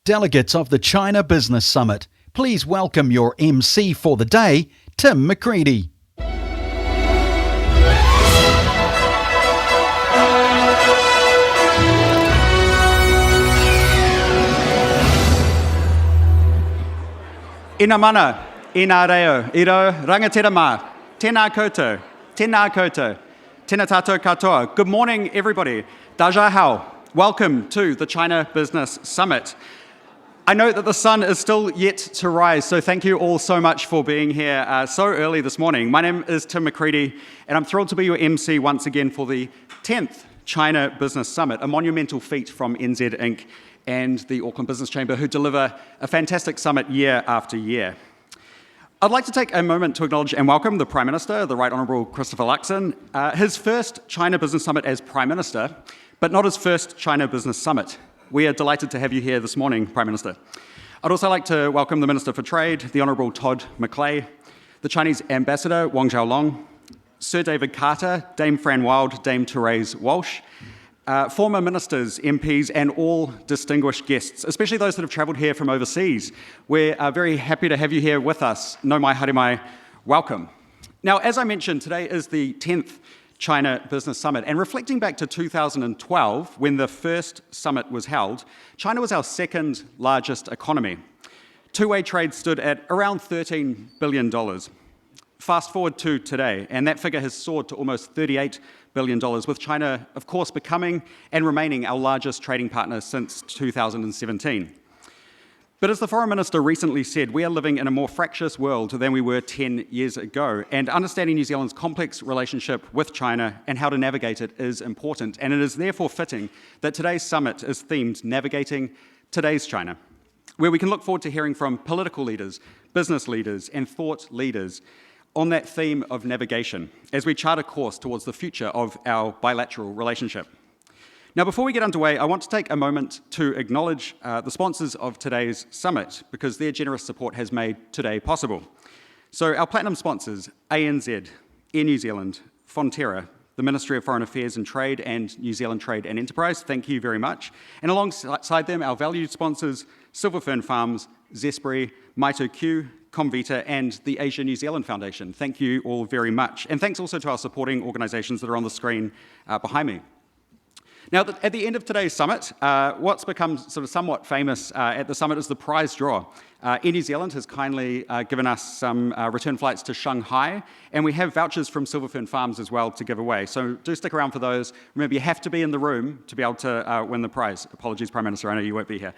Delegates of the China Business Summit, please welcome your MC for the day, Tim McCready. Ina mana, ina reo, iro, rangatira ma, tēnā koutou, tēnā tātou katoa. Good morning, everybody. Daja hao. Welcome to the China Business Summit. I know that the sun is still yet to rise, so thank you all so much for being here so early this morning. My name is Tim McCready, and I'm thrilled to be your MC once again for the 10th China Business Summit, a monumental feat from NZ Inc. and the Auckland Business Chamber, who deliver a fantastic summit year after year. I'd like to take a moment to acknowledge and welcome the Prime Minister, the Right Honourable Christopher Luxon, his first China Business Summit as Prime Minister, but not his first China Business Summit. We are delighted to have you here this morning, Prime Minister. I'd also like to welcome the Minister for Trade, the Honourable Todd McClay, the Chinese Ambassador, Wang Zhaolong, Sir David Carter, Dame Fran Wild, Dame Therese Walsh, former ministers, MPs, and all distinguished guests, especially those that have travelled here from overseas. We're very happy to have you here with us. Nau mai, haere mai, welcome. Now, as I mentioned, today is the 10th China Business Summit, and reflecting back to 2012, when the first summit was held, China was our second largest economy. Two-way trade stood at around $13 billion. Fast forward to today, and that figure has soared to almost $38 billion, with China, of course, becoming and remaining our largest trading partner since 2017. But as the Foreign Minister recently said, we are living in a more fractious world than we were 10 years ago, and understanding New Zealand's complex relationship with China and how to navigate it is important, and it is therefore fitting that today's summit is themed Navigating Today's China, where we can look forward to hearing from political leaders, business leaders, and thought leaders on that theme of navigation as we chart a course towards the future of our bilateral relationship. Now, before we get underway, I want to take a moment to acknowledge the sponsors of today's summit, because their generous support has made today possible. So our platinum sponsors, ANZ, Air New Zealand, Fonterra, the Ministry of Foreign Affairs and Trade, and New Zealand Trade and Enterprise, thank you very much. And alongside them, our valued sponsors, Silver Fern Farms, Zespri, Maito Q, Comvita, and the Asia New Zealand Foundation. Thank you all very much. And thanks also to our supporting organisations that are on the screen behind me. Now, at the end of today's summit, what's become sort of somewhat famous at the summit is the prize draw. Air New Zealand has kindly given us some return flights to Shanghai, and we have vouchers from Silver Fern Farms as well to give away. So do stick around for those. Remember, you have to be in the room to be able to win the prize. Apologies, Prime Minister, I know you won't be here.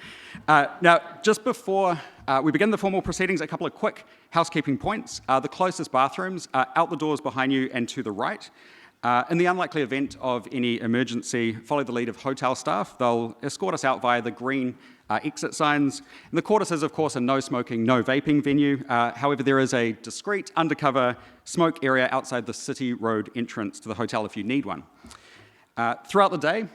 Now, just before we begin the formal proceedings, a couple of quick housekeeping points. The closest bathrooms are out the doors behind you and to the right. In the unlikely event of any emergency, follow the lead of hotel staff. They'll escort us out via the green exit signs. And the Cordis is, of course, a no smoking, no vaping venue. However, there is a discreet undercover smoke area outside the City Road entrance to the hotel if you need one. Throughout the day,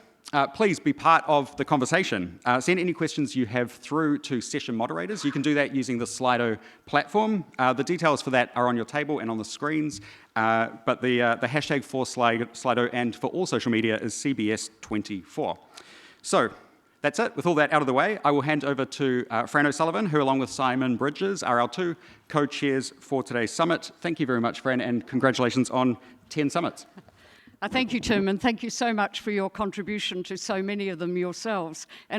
please be part of the conversation. Send any questions you have through to session moderators. You can do that using the Slido platform. The details for that are on your table and on the screens, but the hashtag for Slido and for all social media is CBS24. So that's it. With all that out of the way, I will hand over to Fran O'Sullivan, who along with Simon Bridges are our two co-chairs for today's summit. Thank you very much, Fran, and congratulations on 10 summits. Thank you, Tim, and thank you so much for your contribution to so many of them yourselves.